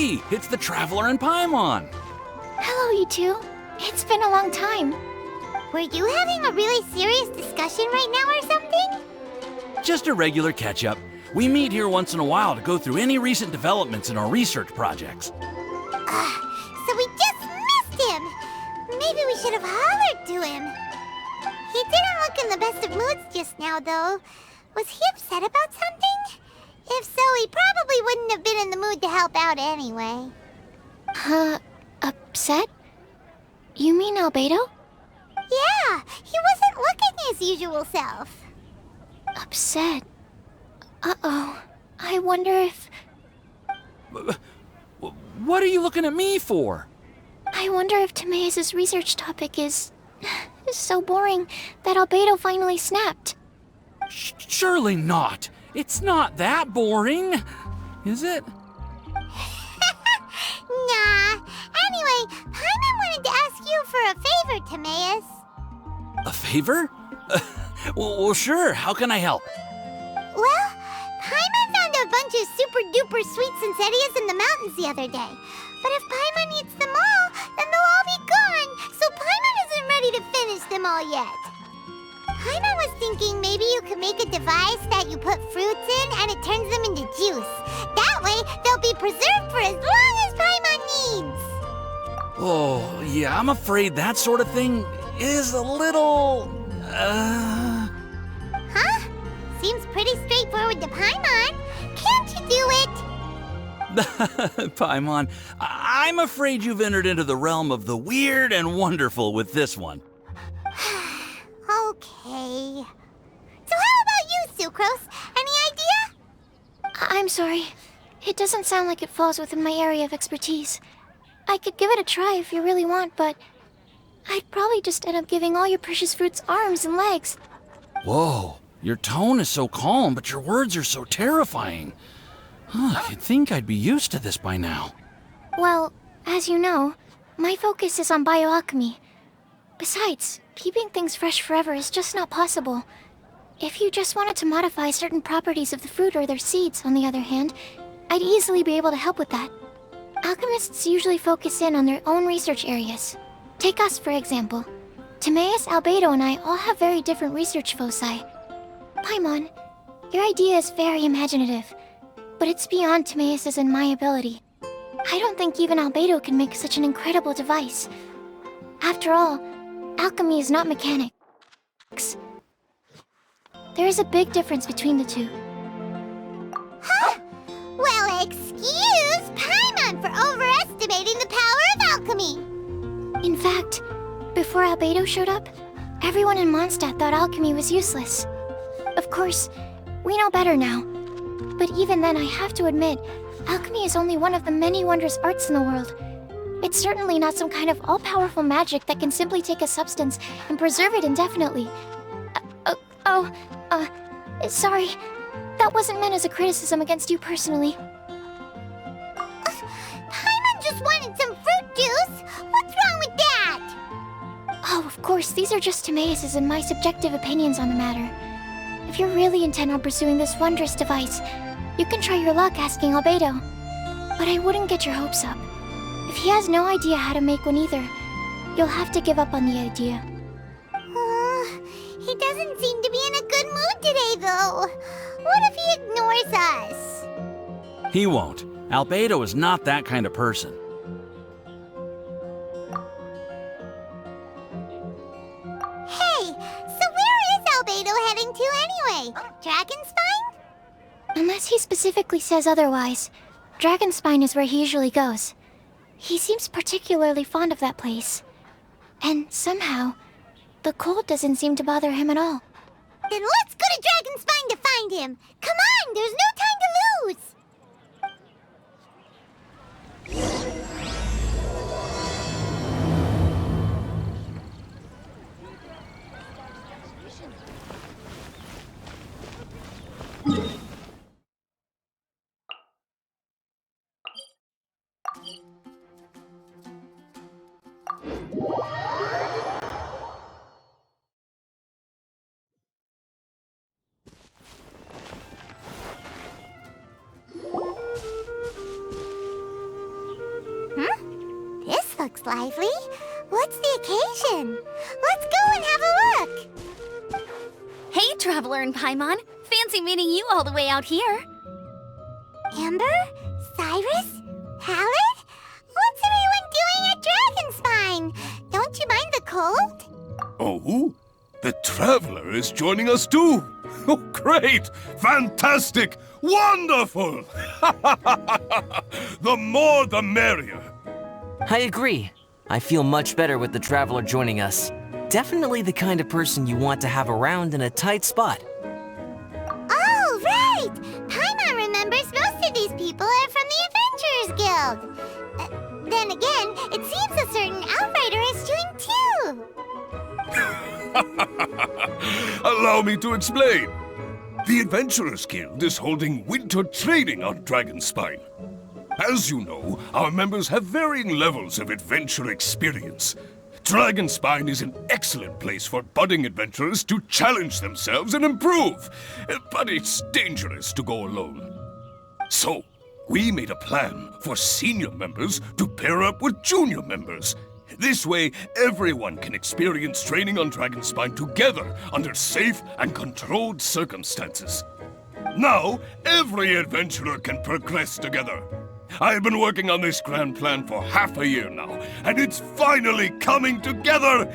Hey, it's the Traveler and Paimon. Hello, you two. It's been a long time. Were you having a really serious discussion right now or something? Just a regular catch-up. We meet here once in a while to go through any recent developments in our research projects. So we just missed him! Maybe we should have hollered to him. He didn't look in the best of moods just now, though. Was he upset about something? If so, he probably wouldn't have been in the mood to help out anyway. Upset? You mean Albedo? Yeah, he wasn't looking his usual self. Upset? Uh-oh. I wonder if... What are you looking at me for? I wonder if Timaeus' research topic is so boring that Albedo finally snapped. Surely not. It's not that boring, is it? Nah. Anyway, Paimon wanted to ask you for a favor, Timaeus. A favor? Well, sure. How can I help? Well, Paimon found a bunch of super-duper sweet Sincerias in the mountains the other day. But if Paimon eats them all, then they'll all be gone, so Paimon isn't ready to finish them all yet. Paimon was thinking maybe you could make a device that you put fruits in and it turns them into juice. That way, they'll be preserved for as long as Paimon needs. Oh, yeah, I'm afraid that sort of thing is a little... Huh? Seems pretty straightforward to Paimon. Can't you do it? Paimon, I'm afraid you've entered into the realm of the weird and wonderful with this one. Okay. So how about you, Sucrose? Any idea? I'm sorry. It doesn't sound like it falls within my area of expertise. I could give it a try if you really want, but I'd probably just end up giving all your precious fruits arms and legs. Whoa, your tone is so calm, but your words are so terrifying. You'd think I'd be used to this by now. Well, as you know, my focus is on bioalchemy. Besides, keeping things fresh forever is just not possible. If you just wanted to modify certain properties of the fruit or their seeds, on the other hand, I'd easily be able to help with that. Alchemists usually focus in on their own research areas. Take us, for example. Timaeus, Albedo, and I all have very different research foci. Paimon, your idea is very imaginative, but it's beyond Timaeus' and my ability. I don't think even Albedo can make such an incredible device. After all, alchemy is not mechanics. There is a big difference between the two. Huh? Well, excuse Paimon for overestimating the power of alchemy. In fact, before Albedo showed up, everyone in Mondstadt thought alchemy was useless. Of course, we know better now. But even then, I have to admit, alchemy is only one of the many wondrous arts in the world. It's certainly not some kind of all-powerful magic that can simply take a substance and preserve it indefinitely. Sorry. That wasn't meant as a criticism against you personally. Paimon just wanted some fruit juice. What's wrong with that? Oh, of course, these are just Timaeus' and my subjective opinions on the matter. If you're really intent on pursuing this wondrous device, you can try your luck asking Albedo. But I wouldn't get your hopes up. If he has no idea how to make one either, you'll have to give up on the idea. He doesn't seem to be in a good mood today, though. What if he ignores us? He won't. Albedo is not that kind of person. Hey, so where is Albedo heading to anyway? Dragonspine? Unless he specifically says otherwise, Dragonspine is where he usually goes. He seems particularly fond of that place. And somehow, the cold doesn't seem to bother him at all. Then let's go to Dragonspine to find him! Come on, there's no time to lose! lively. What's the occasion? Let's go and have a look. Hey, Traveler and Paimon. Fancy meeting you all the way out here. Amber? Cyrus? Halid? What's everyone doing at Dragonspine? Don't you mind the cold? Oh? The Traveler is joining us too! Oh, great! Fantastic! Wonderful! The more the merrier! I agree. I feel much better with the Traveler joining us. Definitely the kind of person you want to have around in a tight spot. Oh, right! Paimon remembers most of these people are from the Adventurers Guild. Then again, it seems a certain Outrider is doing too. Allow me to explain. The Adventurers Guild is holding winter training on Dragonspine. As you know, our members have varying levels of adventure experience. Dragonspine is an excellent place for budding adventurers to challenge themselves and improve, but it's dangerous to go alone. So, we made a plan for senior members to pair up with junior members. This way, everyone can experience training on Dragonspine together under safe and controlled circumstances. Now, every adventurer can progress together. I've been working on this grand plan for half a year now, and it's finally coming together!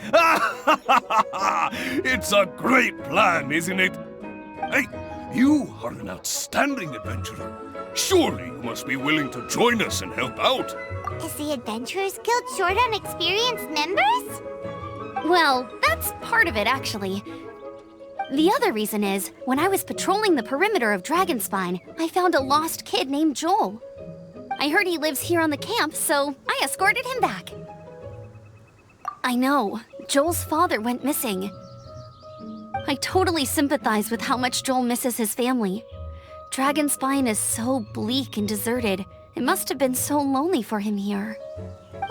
It's a great plan, isn't it? Hey, you are an outstanding adventurer. Surely you must be willing to join us and help out. Is the Adventurers Guild short on experienced members? Well, that's part of it, actually. The other reason is, when I was patrolling the perimeter of Dragonspine, I found a lost kid named Joel. I heard he lives here on the camp, so I escorted him back. I know, Joel's father went missing. I totally sympathize with how much Joel misses his family. Dragonspine is so bleak and deserted. It must have been so lonely for him here.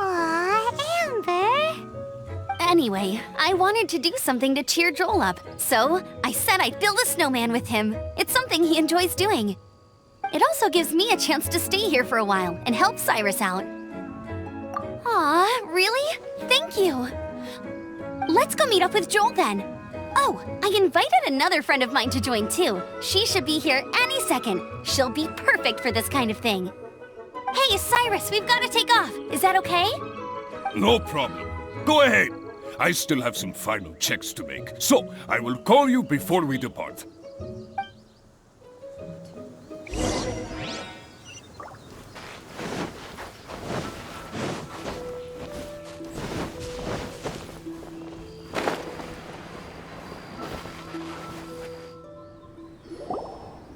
Aw, Amber. Anyway, I wanted to do something to cheer Joel up, so I said I'd build a snowman with him. It's something he enjoys doing. It also gives me a chance to stay here for a while and help Cyrus out. Aw, really? Thank you. Let's go meet up with Joel then. Oh, I invited another friend of mine to join too. She should be here any second. She'll be perfect for this kind of thing. Hey, Cyrus, we've got to take off. Is that okay? No problem. Go ahead. I still have some final checks to make, so I will call you before we depart.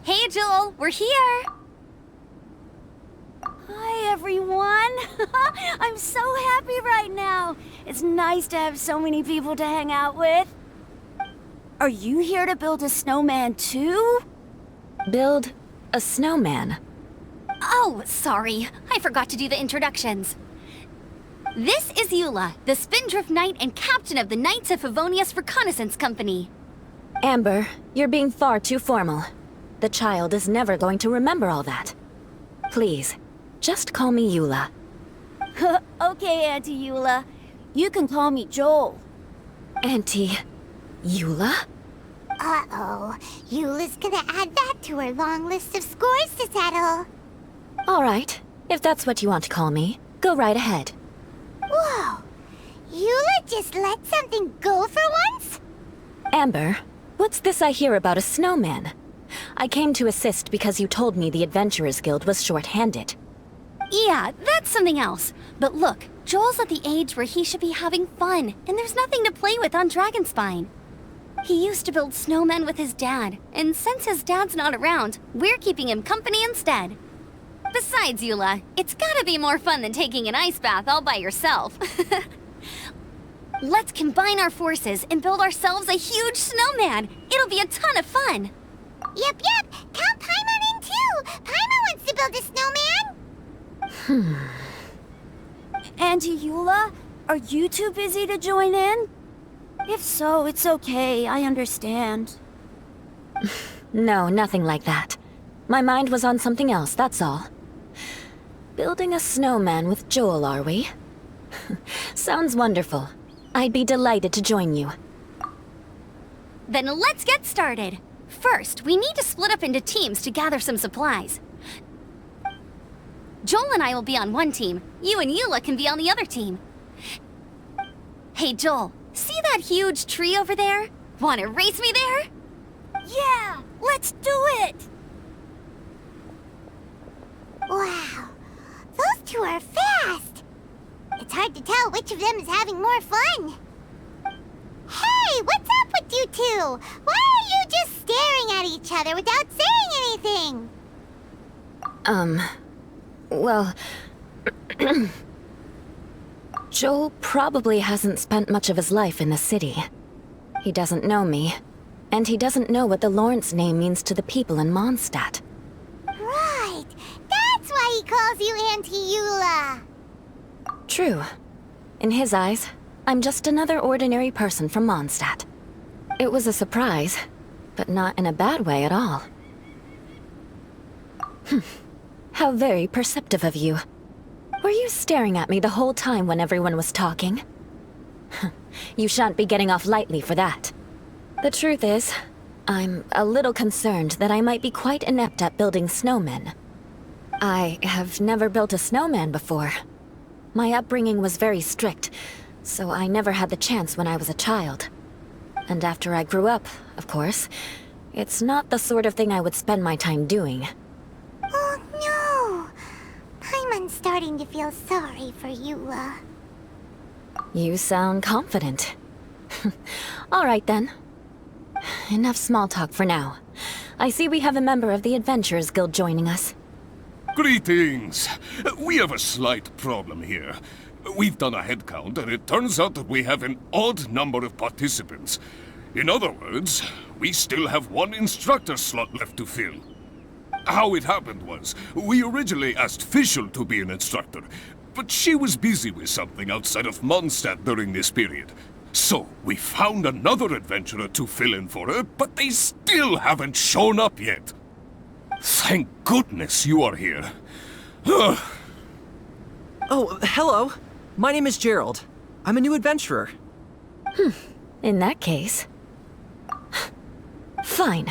Hey, Joel, we're here. Hi, everyone. I'm so happy right now. It's nice to have so many people to hang out with. Are you here to build a snowman too? Build a snowman? Oh, sorry. I forgot to do the introductions. This is Eula, the Spindrift Knight and captain of the Knights of Favonius Reconnaissance Company. Amber, you're being far too formal. The child is never going to remember all that. Please, just call me Eula. Okay, Auntie Eula. You can call me Joel. Auntie Eula? Uh-oh. Eula's gonna add that to her long list of scores to settle. All right, if that's what you want to call me, go right ahead. Whoa. Eula just let something go for once? Amber, what's this I hear about a snowman? I came to assist because you told me the Adventurers Guild was short-handed. Yeah, that's something else. But look, Joel's at the age where he should be having fun, and there's nothing to play with on Dragonspine. He used to build snowmen with his dad, and since his dad's not around, we're keeping him company instead. Besides, Eula, it's gotta be more fun than taking an ice bath all by yourself. Let's combine our forces and build ourselves a huge snowman. It'll be a ton of fun. Yep. Count Paimon in too. Paimon wants to build a snowman. Auntie Eula, are you too busy to join in? If so, it's okay. I understand. No, nothing like that. My mind was on something else, that's all. Building a snowman with Joel, are we? Sounds wonderful. I'd be delighted to join you. Then let's get started. First, we need to split up into teams to gather some supplies. Joel and I will be on one team. You and Eula can be on the other team. Hey, Joel, see that huge tree over there? Wanna race me there? Yeah, let's do it! Wow, those two are fast. It's hard to tell which of them is having more fun. Hey, what's up with you two? Why are you just staring at each other without saying anything? Well... Joel probably hasn't spent much of his life in the city. He doesn't know me, and he doesn't know what the Lawrence name means to the people in Mondstadt. Right, that's why he calls you Auntie Eula. True. In his eyes, I'm just another ordinary person from Mondstadt. It was a surprise, but not in a bad way at all. How very perceptive of you. Were you staring at me the whole time when everyone was talking? You shan't be getting off lightly for that. The truth is, I'm a little concerned that I might be quite inept at building snowmen. I have never built a snowman before. My upbringing was very strict, so I never had the chance when I was a child. And after I grew up, of course, it's not the sort of thing I would spend my time doing. Oh no! Paimon's starting to feel sorry for Eula. You sound confident. All right then. Enough small talk for now. I see we have a member of the Adventurers Guild joining us. Greetings! We have a slight problem here. We've done a head count, and it turns out that we have an odd number of participants. In other words, we still have one instructor slot left to fill. How it happened was, we originally asked Fischl to be an instructor, but she was busy with something outside of Mondstadt during this period. So, we found another adventurer to fill in for her, but they still haven't shown up yet. Thank goodness you are here. Oh, hello. My name is Gerald. I'm a new adventurer. In that case... Fine.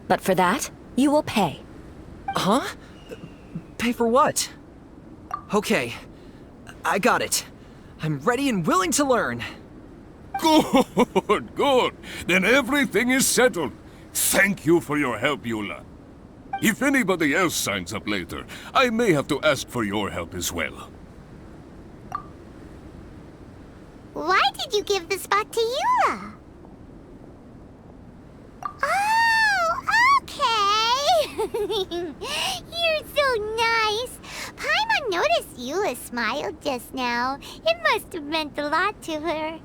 But for that, you will pay. Huh? Pay for what? Okay. I got it. I'm ready and willing to learn. Good, good. Then everything is settled. Thank you for your help, Eula. If anybody else signs up later, I may have to ask for your help as well. Why did you give the spot to Eula? Oh, okay. You're so nice. Paimon noticed Eula smiled just now. It must have meant a lot to her.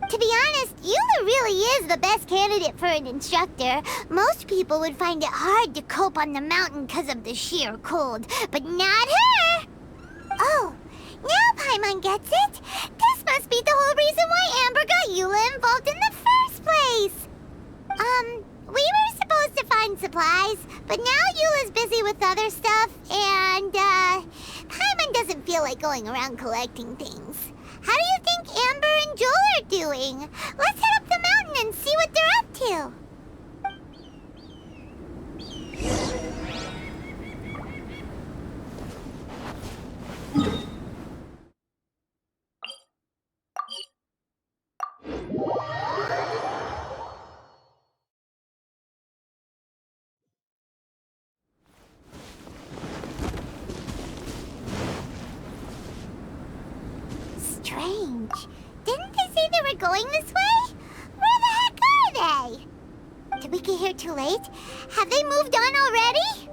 To be honest, Eula really is the best candidate for an instructor. Most people would find it hard to cope on the mountain because of the sheer cold, but not her! Oh, now Paimon gets it. This must be the whole reason why Amber got Eula involved in the first place. We were supposed to find supplies, but now Eula's busy with other stuff, and, Paimon doesn't feel like going around collecting things. How do you think Amber and Joel are doing? Let's head up the mountain and see what they're up to. Strange. Didn't they say they were going this way? Where the heck are they? Did we get here too late? Have they moved on already?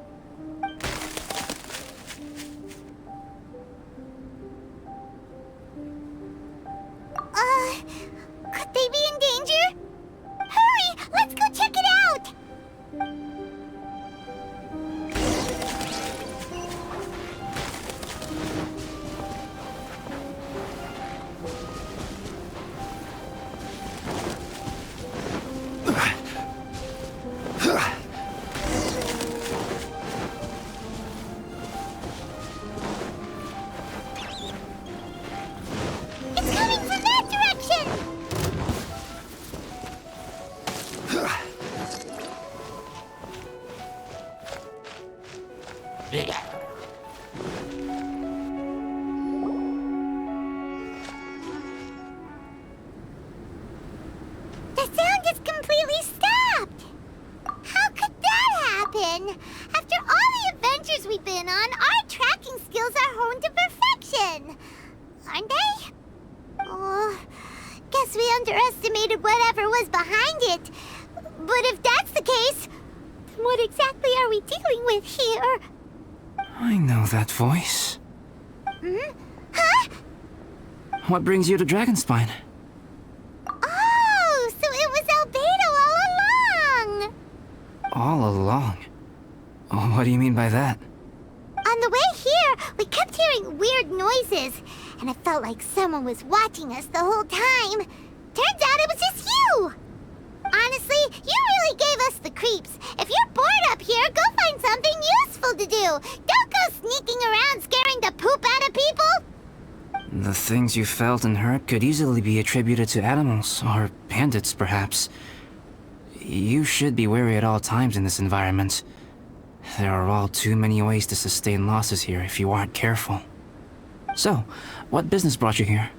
Could they be in danger? Hurry! Let's go check it out! The sound is completely stopped! How could that happen? After all the adventures we've been on, our tracking skills are honed to perfection! Aren't they? Oh, guess we underestimated whatever was behind it. But if that's the case, then what exactly are we dealing with here? I know that voice. Hmm? Huh? What brings you to Dragonspine? Oh, so it was Albedo all along! All along? Oh, what do you mean by that? On the way here, we kept hearing weird noises, and it felt like someone was watching us the whole time. Turns out it was just you! Honestly, you really gave us the creeps. If you're bored up here, go find something useful to do. Don't go sneaking around scaring the poop out of people. The things you felt and heard could easily be attributed to animals, or bandits, perhaps. You should be wary at all times in this environment. There are all too many ways to sustain losses here if you aren't careful. So, what business brought you here?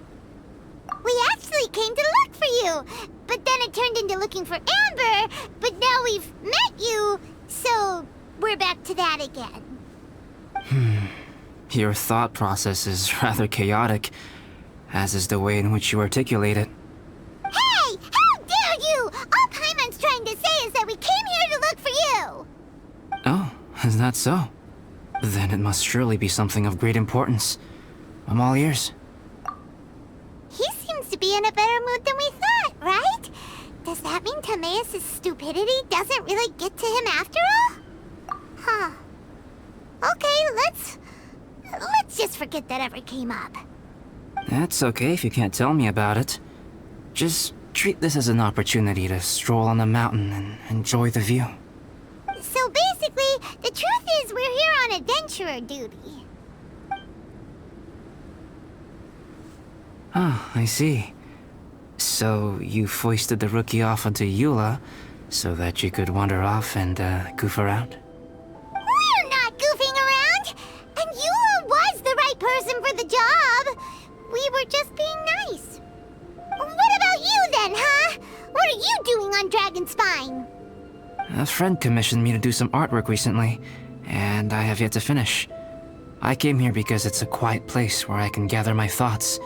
We actually came to look for you, but then it turned into looking for Amber, but now we've met you, so we're back to that again. Your thought process is rather chaotic, as is the way in which you articulate it. Hey! How dare you! All Paimon's trying to say is that we came here to look for you! Oh, is that so? Then it must surely be something of great importance. I'm all ears. He seems to be in a better mood than we thought, right? Does that mean Timaeus' stupidity doesn't really get to him after all? Huh. Okay, let's just forget that ever came up. That's okay if you can't tell me about it. Just treat this as an opportunity to stroll on the mountain and enjoy the view. So basically, the truth is we're here on adventurer duty. Ah, I see. So you foisted the rookie off onto Eula so that you could wander off and goof around? We're not goofing around! And Eula was the right person for the job! We were just being nice. What about you then, huh? What are you doing on Dragonspine? A friend commissioned me to do some artwork recently, and I have yet to finish. I came here because it's a quiet place where I can gather my thoughts,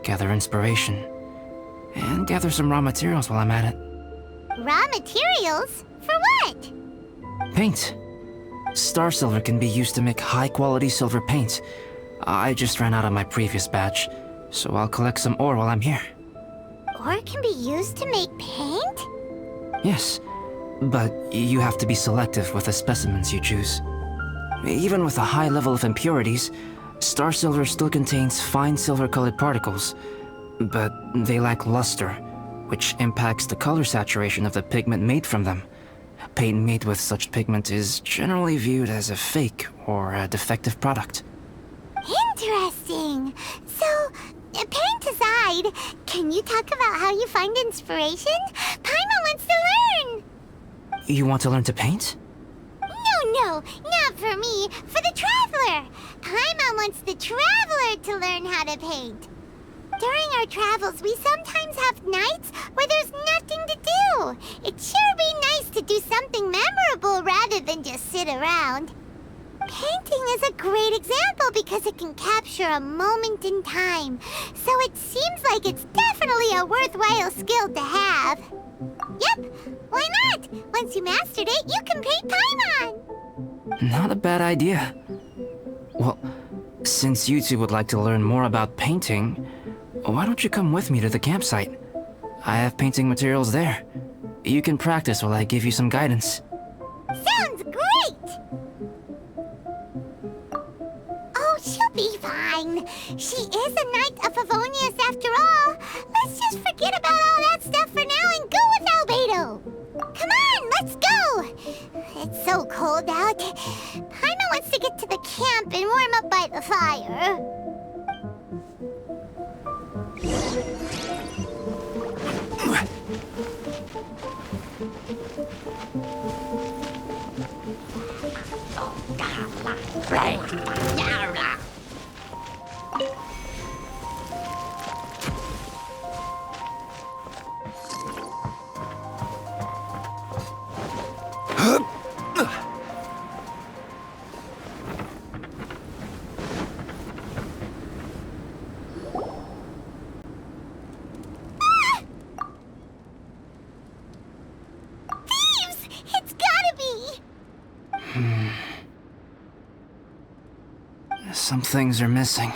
gather inspiration, and gather some raw materials while I'm at it. Raw materials? For what? Paint. Star silver can be used to make high-quality silver paint. I just ran out of my previous batch, so I'll collect some ore while I'm here. Ore can be used to make paint? Yes, but you have to be selective with the specimens you choose. Even with a high level of impurities, star silver still contains fine silver-colored particles, but they lack luster, which impacts the color saturation of the pigment made from them. Paint made with such pigment is generally viewed as a fake or a defective product. Interesting. So, paint aside, can you talk about how you find inspiration? Paimon wants to learn! You want to learn to paint? No, not for me. For the Traveler. Paimon wants the Traveler to learn how to paint. During our travels, we sometimes have nights where there's nothing to do. It'd sure be nice to do something memorable rather than just sit around. Painting is a great example because it can capture a moment in time. So it seems like it's definitely a worthwhile skill to have. Yep, why not? Once you mastered it, you can paint Paimon. Not a bad idea. Well, since you two would like to learn more about painting, why don't you come with me to the campsite? I have painting materials there. You can practice while I give you some guidance. Sounds great! Oh, she'll be fine. She is a Knight of Favonius after all. Let's just forget about all that stuff for now and go with Albedo. Come on, let's go! It's so cold out. Paimon wants to get to the camp and warm up by the fire. Some things are missing.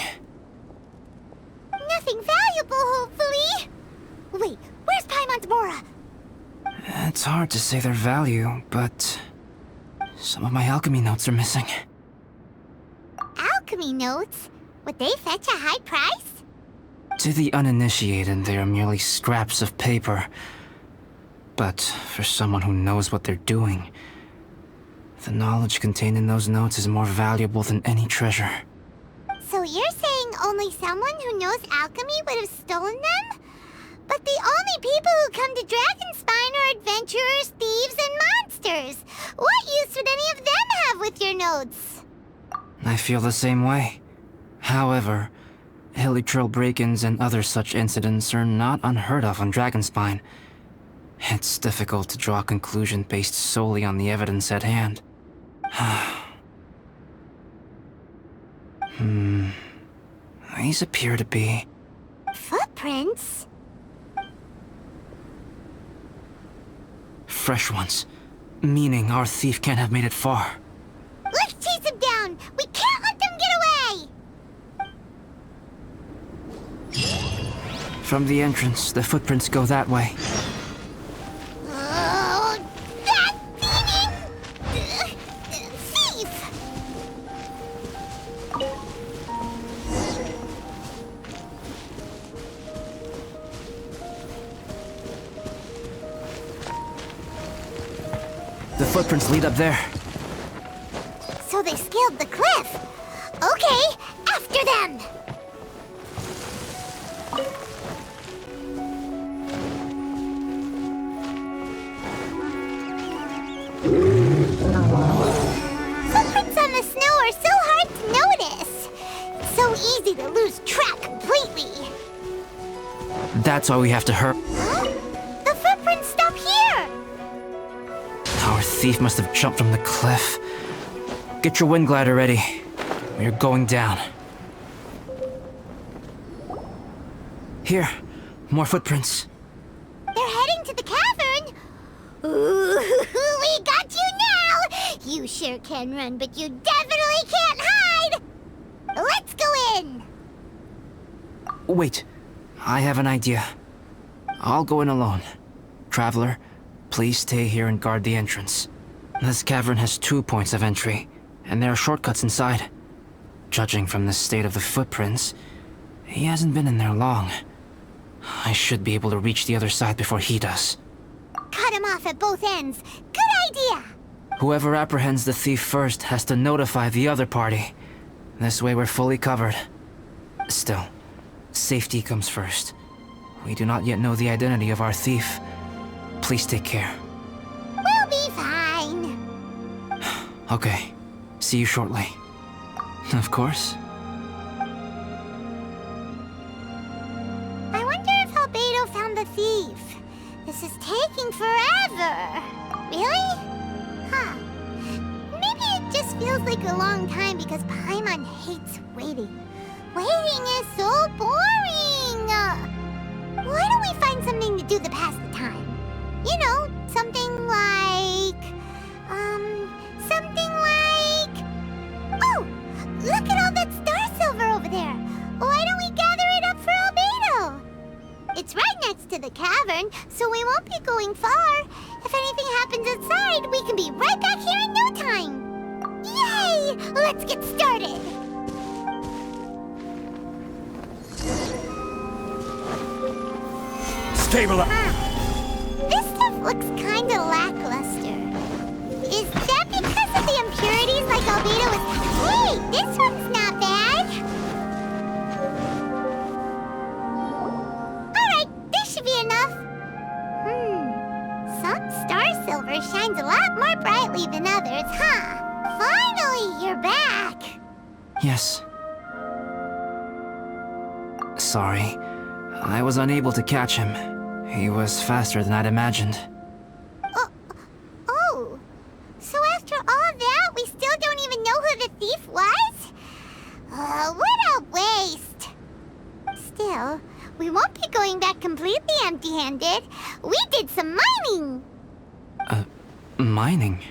Nothing valuable, hopefully. Wait, where's Paimon's Mora? It's hard to say their value, but some of my alchemy notes are missing. Alchemy notes? Would they fetch a high price? To the uninitiated, they are merely scraps of paper. But for someone who knows what they're doing, the knowledge contained in those notes is more valuable than any treasure. So you're saying only someone who knows alchemy would have stolen them? But the only people who come to Dragonspine are adventurers, thieves, and monsters. What use would any of them have with your notes? I feel the same way. However, hilly trail break-ins and other such incidents are not unheard of on Dragonspine. It's difficult to draw a conclusion based solely on the evidence at hand. These appear to be... Footprints? fresh ones. Meaning our thief can't have made it far. Let's chase him down! We can't let them get away! From the entrance, the footprints go that way. Oh, that thieving... thief! The footprints lead up there. So they scaled the cliff. Okay, after them! Footprints on the snow are so hard to notice. It's so easy to lose track completely. That's why we have to hurry. Huh? The footprints stop here! Our thief must have jumped from the cliff. Get your wind glider ready. We're going down. Here, more footprints. They're heading to the cavern. Ooh, we got you now! You sure can run, but you definitely can't hide! Let's go in! Wait, I have an idea. I'll go in alone. Traveler, please stay here and guard the entrance. This cavern has 2 points of entry, and there are shortcuts inside. Judging from the state of the footprints, he hasn't been in there long. I should be able to reach the other side before he does. Cut him off at both ends. Good idea! Whoever apprehends the thief first has to notify the other party. This way we're fully covered. Still, safety comes first. We do not yet know the identity of our thief. Please take care. We'll be fine. Okay. See you shortly. Of course. I wonder if Albedo found the thief. This is taking forever. Really? Huh. Maybe it just feels like a long time because Paimon hates waiting. Waiting is so boring. Why don't we find something to do to pass the time? You know, something like... Oh! Look at all that star silver over there! Why don't we gather it up for Albedo? It's right next to the cavern, so we won't be going far. If anything happens outside, we can be right back here in no time. Yay! Let's get started! Stabilize! This stuff looks kinda lackluster. Is that because of the impurities like Albedo is... Hey, this one's not bad! Alright, this should be enough. Some star silver shines a lot more brightly than others, huh? Finally, you're back! Yes. Sorry. I was unable to catch him. He was faster than I'd imagined. Oh, so after all that, we still don't even know who the thief was? What a waste! Still, we won't be going back completely empty-handed. We did some mining! Mining?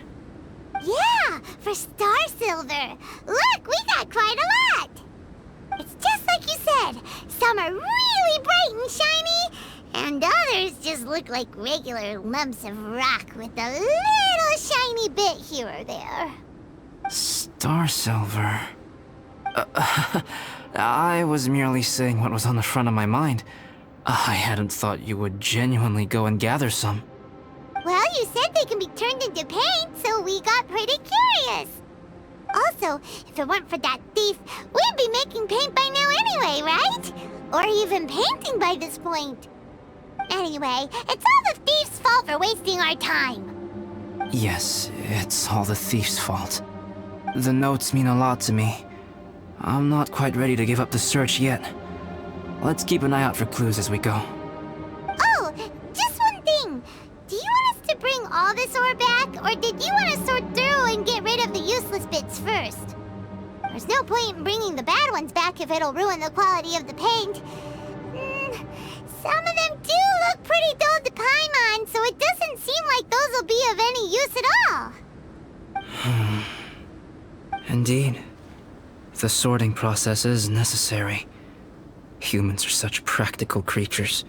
Yeah, for Star Silver. Look, we got quite a lot. It's just like you said. Some are really bright and shiny, and others just look like regular lumps of rock with a little shiny bit here or there. Star Silver. I was merely saying what was on the front of my mind. I hadn't thought you would genuinely go and gather some. Well, you said they can be turned into paint, so we got pretty curious. Also, if it weren't for that thief, we'd be making paint by now anyway, right? Or even painting by this point. Anyway, it's all the thief's fault for wasting our time. Yes, it's all the thief's fault. The notes mean a lot to me. I'm not quite ready to give up the search yet. Let's keep an eye out for clues as we go. Oh, just one thing. Do you want us to bring all this ore back, or did you want to sort through and get rid of the useless bits first? There's no point in bringing the bad ones back if it'll ruin the quality of the paint. Some of them do look pretty dull to Paimon, so it doesn't seem like those will be of any use at all. Indeed. The sorting process is necessary. Humans are such practical creatures.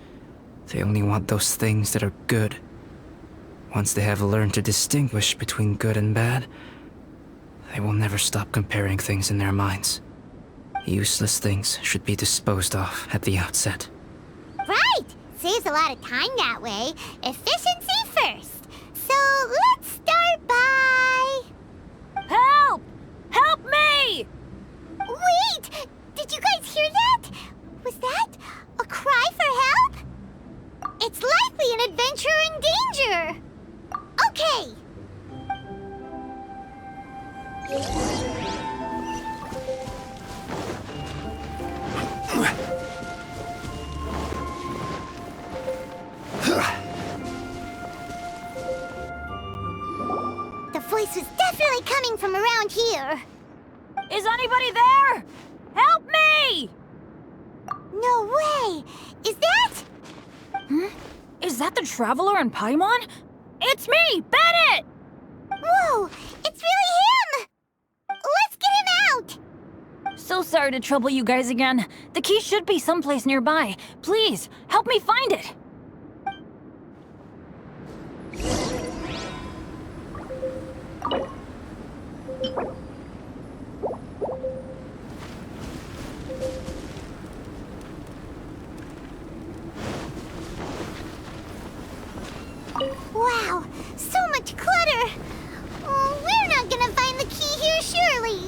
They only want those things that are good. Once they have learned to distinguish between good and bad, they will never stop comparing things in their minds. Useless things should be disposed of at the outset. Right! Saves a lot of time that way. Efficiency first. So let's start by... Help! Help me! Wait! Did you guys hear that? Was that a cry for help? It's likely an adventurer in danger. Okay. The voice was definitely coming from around here. Is anybody there? Help me! No way! Is that... Is that the Traveler in Paimon? It's me, Bennett! Whoa! It's really him! Let's get him out! So sorry to trouble you guys again. The key should be someplace nearby. Please, help me find it. Wow, so much clutter! Oh, we're not gonna find the key here, surely!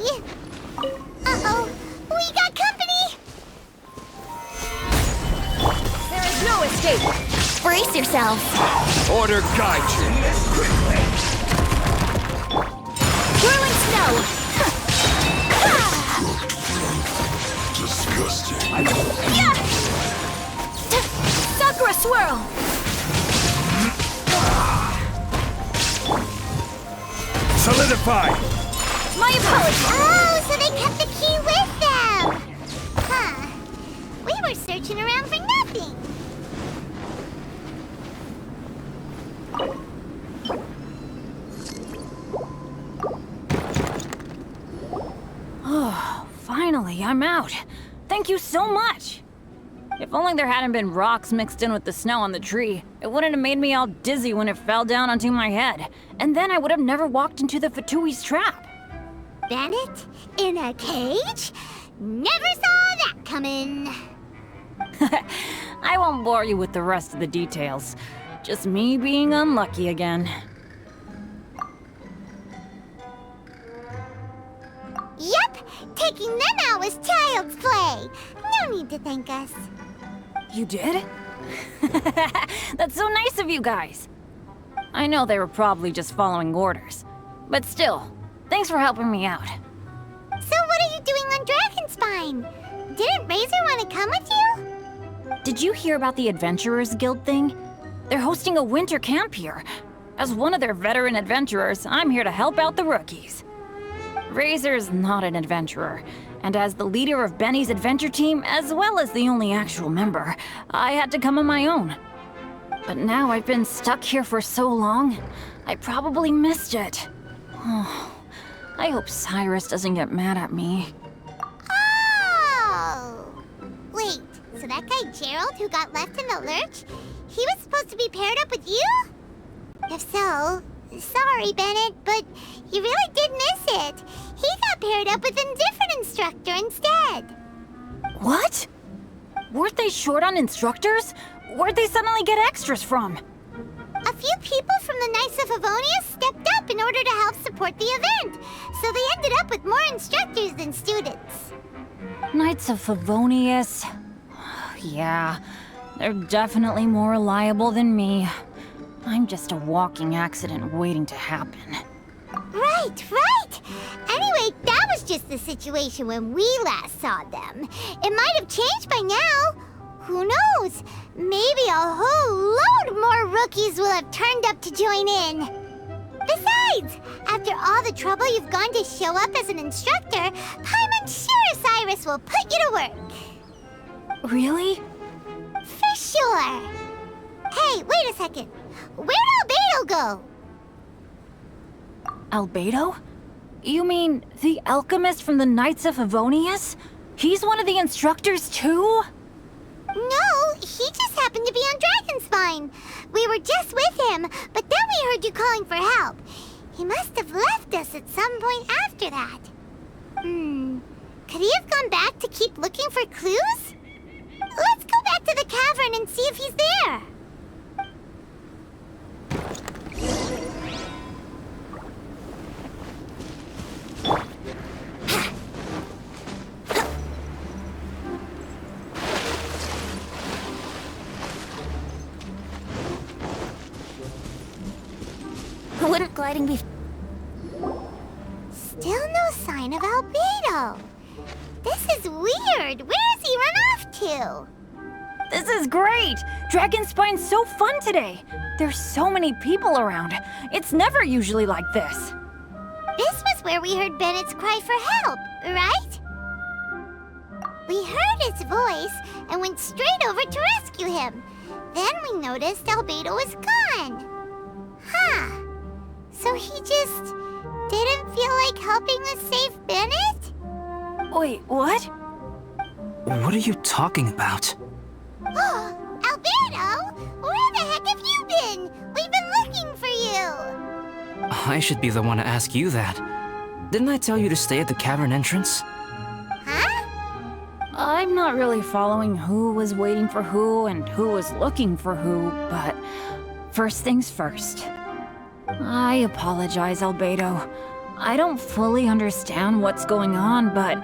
Uh-oh, we got company! There is no escape. Brace yourselves. Order guide you. Whirling snow. Disgusting. Yeah! Sakura swirl. Solidify. My apologies. Oh, so they kept the key with them! Huh. We were searching around for nothing. Oh, finally, I'm out. Thank you so much. If only there hadn't been rocks mixed in with the snow on the tree, it wouldn't have made me all dizzy when it fell down onto my head. And then I would have never walked into the Fatui's trap. Bennett? In a cage? Never saw that coming. I won't bore you with the rest of the details. Just me being unlucky again. Yep, taking them out was child's play. No need to thank us. You did? That's so nice of you guys. I know they were probably just following orders. But still, thanks for helping me out. So what are you doing on Dragonspine? Didn't Razor want to come with you? Did you hear about the Adventurers Guild thing? They're hosting a winter camp here. As one of their veteran adventurers, I'm here to help out the rookies. Razor's not an adventurer, and as the leader of Benny's adventure team, as well as the only actual member, I had to come on my own. But now I've been stuck here for so long, I probably missed it. Oh, I hope Cyrus doesn't get mad at me. Oh! Wait, so that guy Gerald who got left in the lurch, he was supposed to be paired up with you? If so, sorry, Bennett, but you really did miss it. He got paired up with a different instructor instead. What? Weren't they short on instructors? Where'd they suddenly get extras from? A few people from the Knights of Favonius stepped up in order to help support the event, so they ended up with more instructors than students. Knights of Favonius. Yeah, they're definitely more reliable than me. I'm just a walking accident waiting to happen. Right. Anyway, that was just the situation when we last saw them. It might have changed by now. Who knows? Maybe a whole load more rookies will have turned up to join in. Besides, after all the trouble you've gone to show up as an instructor, Paimon's sure Cyrus will put you to work. Really? For sure. Hey, wait a second. Where'd Albedo go? Albedo? You mean the alchemist from the Knights of Favonius? He's one of the instructors too? No, he just happened to be on Dragonspine. We were just with him, but then we heard you calling for help. He must have left us at some point after that. Could he have gone back to keep looking for clues? Let's go back to the cavern and see if he's there. Wouldn't gliding be... Still no sign of Albedo. This is weird. Where has he run off to? This is great! Dragonspine's so fun today! There's so many people around. It's never usually like this. This was where we heard Bennett's cry for help, right? We heard his voice and went straight over to rescue him. Then we noticed Albedo was gone. Huh. So he just didn't feel like helping us save Bennett? Wait, what? What are you talking about? Oh, Albedo! Where the heck have you been? We've been looking for you! I should be the one to ask you that. Didn't I tell you to stay at the cavern entrance? Huh? I'm not really following who was waiting for who and who was looking for who, but first things first. I apologize, Albedo. I don't fully understand what's going on, but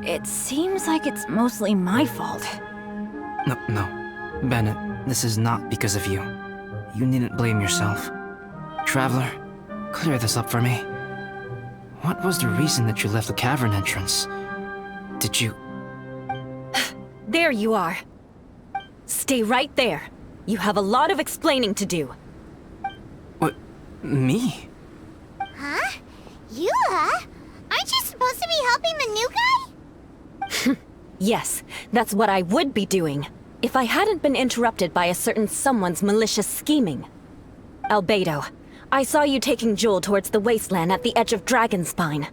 it seems like it's mostly my fault. No. Bennett, this is not because of you. You needn't blame yourself. Traveler, clear this up for me. What was the reason that you left the cavern entrance? Did you... There you are. Stay right there. You have a lot of explaining to do. What? Me? Huh? You, huh? Aren't you supposed to be helping the new guy? Yes, that's what I would be doing, if I hadn't been interrupted by a certain someone's malicious scheming. Albedo, I saw you taking Joel towards the wasteland at the edge of Dragonspine.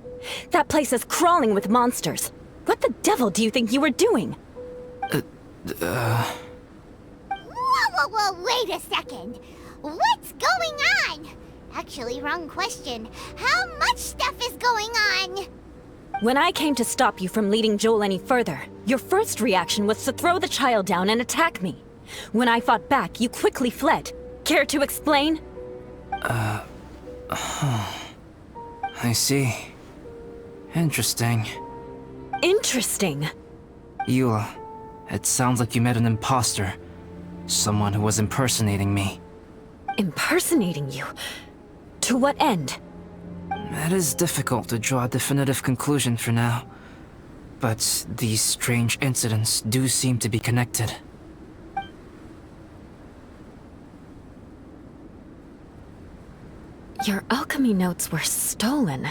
That place is crawling with monsters. What the devil do you think you were doing? Whoa, wait a second. What's going on? Actually, wrong question. How much stuff is going on? When I came to stop you from leading Joel any further, your first reaction was to throw the child down and attack me. When I fought back, you quickly fled. Care to explain? I see. Interesting. Interesting. Eula, it sounds like you met an imposter. Someone who was impersonating me. Impersonating you? To what end? It is difficult to draw a definitive conclusion for now. But these strange incidents do seem to be connected. Your alchemy notes were stolen.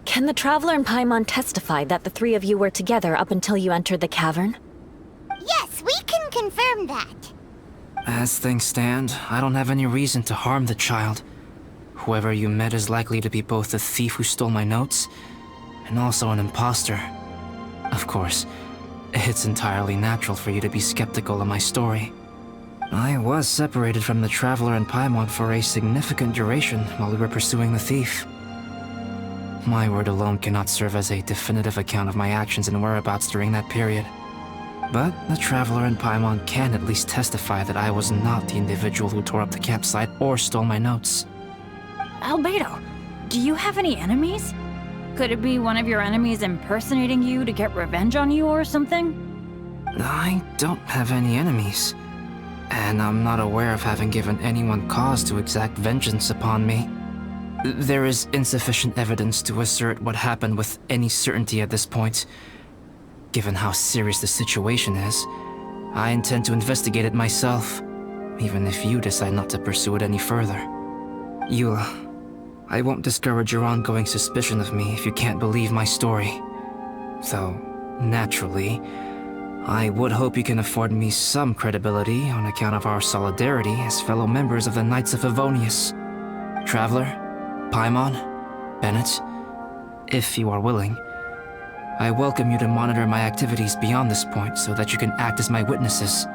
Can the Traveler and Paimon testify that the three of you were together up until you entered the cavern? Yes, we can confirm that. As things stand, I don't have any reason to harm the child. Whoever you met is likely to be both the thief who stole my notes and also an imposter. Of course, it's entirely natural for you to be skeptical of my story. I was separated from the Traveler and Paimon for a significant duration while we were pursuing the thief. My word alone cannot serve as a definitive account of my actions and whereabouts during that period. But the Traveler and Paimon can at least testify that I was not the individual who tore up the campsite or stole my notes. Albedo, do you have any enemies? Could it be one of your enemies impersonating you to get revenge on you or something? I don't have any enemies. And I'm not aware of having given anyone cause to exact vengeance upon me. There is insufficient evidence to assert what happened with any certainty at this point. Given how serious the situation is, I intend to investigate it myself, even if you decide not to pursue it any further. Eula, I won't discourage your ongoing suspicion of me if you can't believe my story. Though, naturally, I would hope you can afford me some credibility on account of our solidarity as fellow members of the Knights of Favonius. Traveler, Paimon, Bennett, if you are willing, I welcome you to monitor my activities beyond this point so that you can act as my witnesses.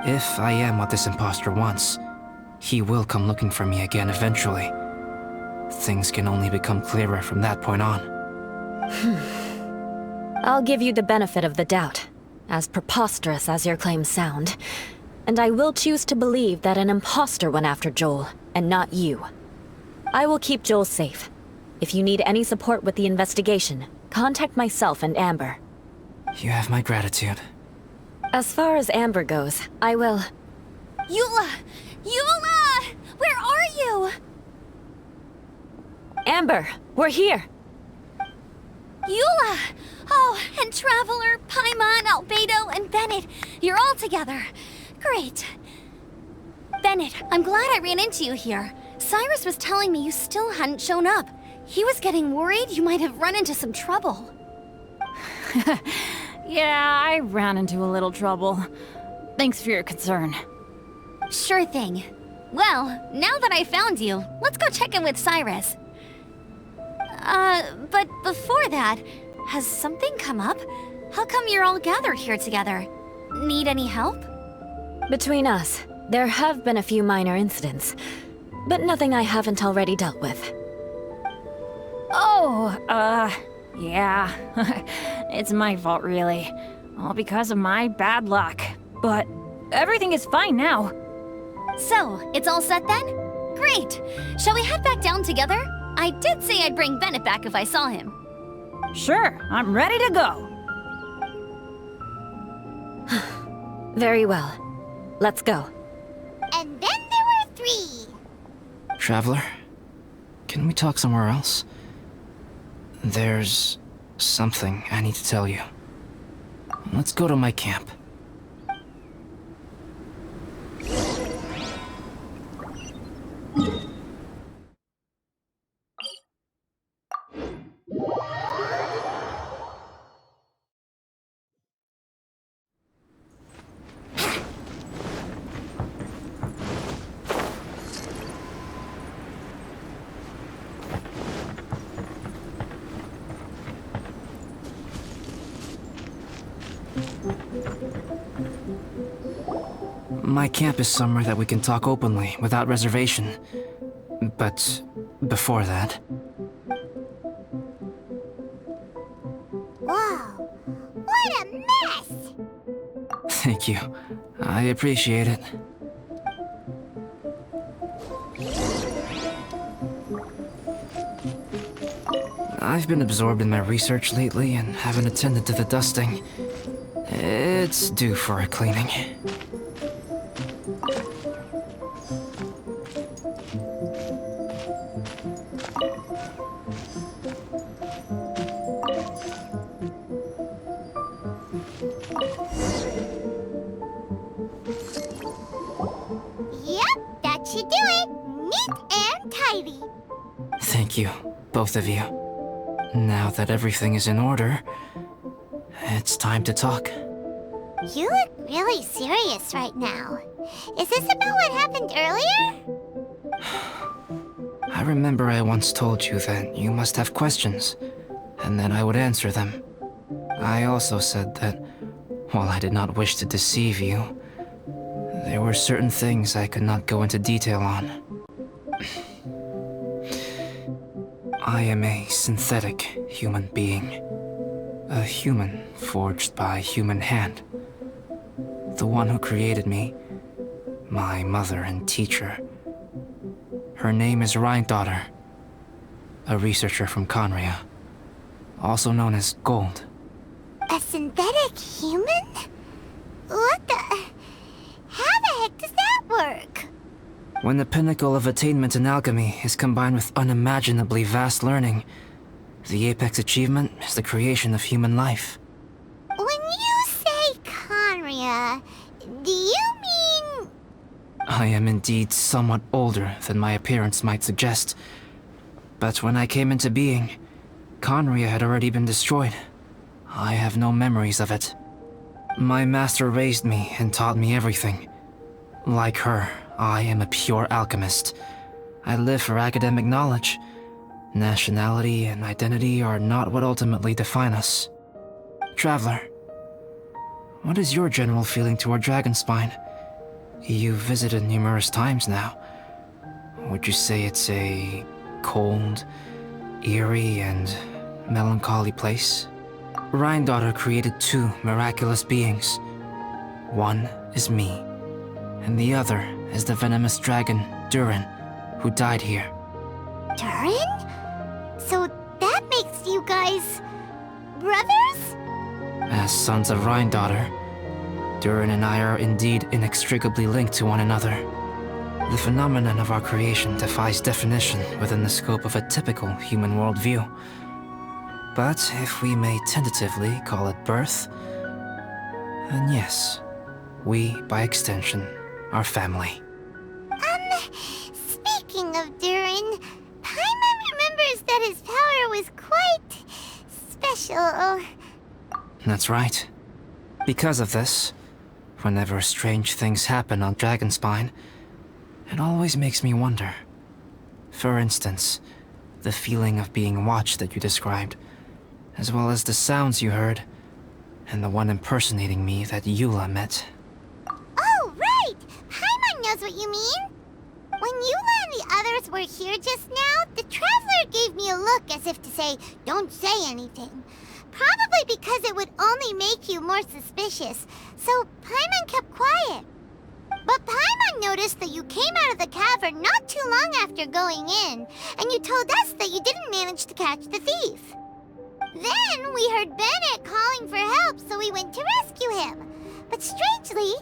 If I am what this imposter wants, he will come looking for me again eventually. Things can only become clearer from that point on. I'll give you the benefit of the doubt, as preposterous as your claims sound. And I will choose to believe that an imposter went after Joel, and not you. I will keep Joel safe. If you need any support with the investigation, contact myself and Amber. You have my gratitude. As far as Amber goes, I will... Eula! Eula! Where are you? Amber, we're here! Eula! Oh, and Traveler, Paimon, Albedo, and Bennett. You're all together. Great. Bennett, I'm glad I ran into you here. Cyrus was telling me you still hadn't shown up. He was getting worried you might have run into some trouble. Yeah, I ran into a little trouble. Thanks for your concern. Sure thing. Well, now that I found you, let's go check in with Cyrus. But before that, has something come up? How come you're all gathered here together? Need any help? Between us, there have been a few minor incidents, but nothing I haven't already dealt with. Oh, yeah. It's my fault, really. All because of my bad luck. But everything is fine now. So, it's all set then? Great! Shall we head back down together? I did say I'd bring Bennett back if I saw him. Sure, I'm ready to go. Very well. Let's go. And then there were 3. Traveler, can we talk somewhere else? There's something I need to tell you. Let's go to my camp. My camp is somewhere that we can talk openly, without reservation. But before that... Whoa, what a mess! Thank you. I appreciate it. I've been absorbed in my research lately and haven't attended to the dusting. It's due for a cleaning. Yep, that should do it. Neat and tidy. Thank you, both of you. Now that everything is in order, it's time to talk. You look really serious right now. Is this about what happened earlier? I I remember I once told you that you must have questions, and then I would answer them. I also said that, while I did not wish to deceive you, there were certain things I could not go into detail on. I am a synthetic human being. A human forged by human hand. The one who created me, my mother and teacher. Her name is Rhine-daughter, a researcher from Conria, also known as Gold. A synthetic human? What the... How the heck does that work? When the pinnacle of attainment in alchemy is combined with unimaginably vast learning, the apex achievement is the creation of human life. When you say Conria, do you mean... I am indeed somewhat older than my appearance might suggest. But when I came into being, Conria had already been destroyed. I have no memories of it. My master raised me and taught me everything. Like her, I am a pure alchemist. I live for academic knowledge. Nationality and identity are not what ultimately define us. Traveler, what is your general feeling toward Dragonspine? You've visited numerous times now. Would you say it's a cold, eerie, and melancholy place? Rhine-daughter created two miraculous beings. One is me, and the other is the venomous dragon, Durin, who died here. Durin? So that makes you guys... brothers? As sons of Rhine-daughter, Durin and I are indeed inextricably linked to one another. The phenomenon of our creation defies definition within the scope of a typical human worldview. But if we may tentatively call it birth, then yes, we, by extension, are family. Speaking of Durin, Paimon remembers that his power was quite... special. That's right. Because of this, whenever strange things happen on Dragonspine, it always makes me wonder. For instance, the feeling of being watched that you described, as well as the sounds you heard, and the one impersonating me that Eula met. Oh, right! Paimon knows what you mean. When Eula and the others were here just now, the Traveler gave me a look as if to say, don't say anything. Probably because it would only make you more suspicious, so Paimon kept quiet. But Paimon noticed that you came out of the cavern not too long after going in, and you told us that you didn't manage to catch the thief. Then we heard Bennett calling for help, so we went to rescue him. But strangely,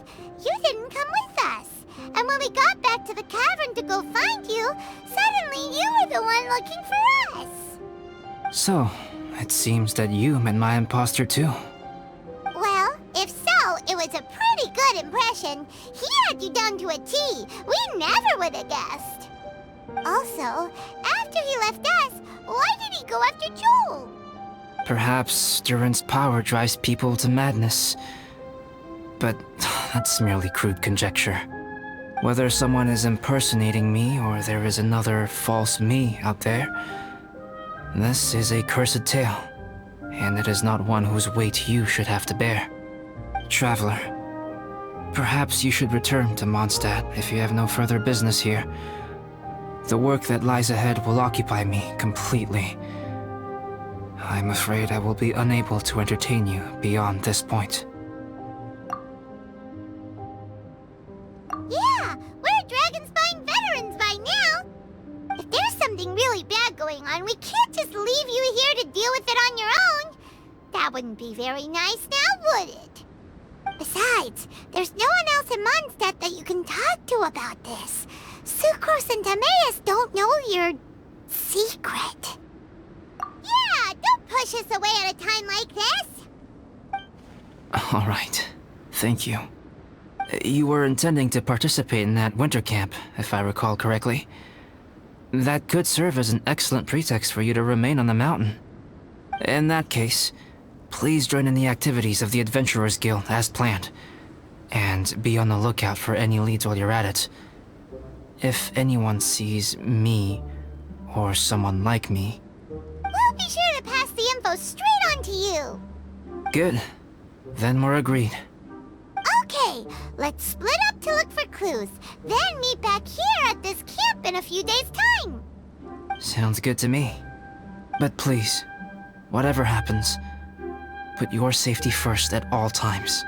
you didn't come with us. And when we got back to the cavern to go find you, suddenly you were the one looking for us. So, it seems that you met my imposter too. Well, if so, it was a pretty good impression. He had you down to a T. We never would have guessed. Also, after he left us, why did he go after Joel? Perhaps Durin's power drives people to madness. But that's merely crude conjecture. Whether someone is impersonating me or there is another false me out there, this is a cursed tale, and it is not one whose weight you should have to bear. Traveler, perhaps you should return to Mondstadt if you have no further business here. The work that lies ahead will occupy me completely. I'm afraid I will be unable to entertain you beyond this point. Yeah, we're Dragonspine veterans by now. If there's something really bad going on, we can't just leave you here to deal with it on your own. That wouldn't be very nice now, would it? Besides, there's no one else in Mondstadt that you can talk to about this. Sucrose and Timaeus don't know your secret. Yeah, don't push us away at a time like this. All right, thank you. You were intending to participate in that winter camp, if I recall correctly. That could serve as an excellent pretext for you to remain on the mountain. In that case, please join in the activities of the Adventurers Guild as planned, and be on the lookout for any leads while you're at it. If anyone sees me or someone like me. We'll be sure to pass the info straight on to you. Good. Then we're agreed. Okay, let's split up to look for clues, then meet back here at this camp in a few days' time. Sounds good to me. But please, whatever happens, put your safety first at all times.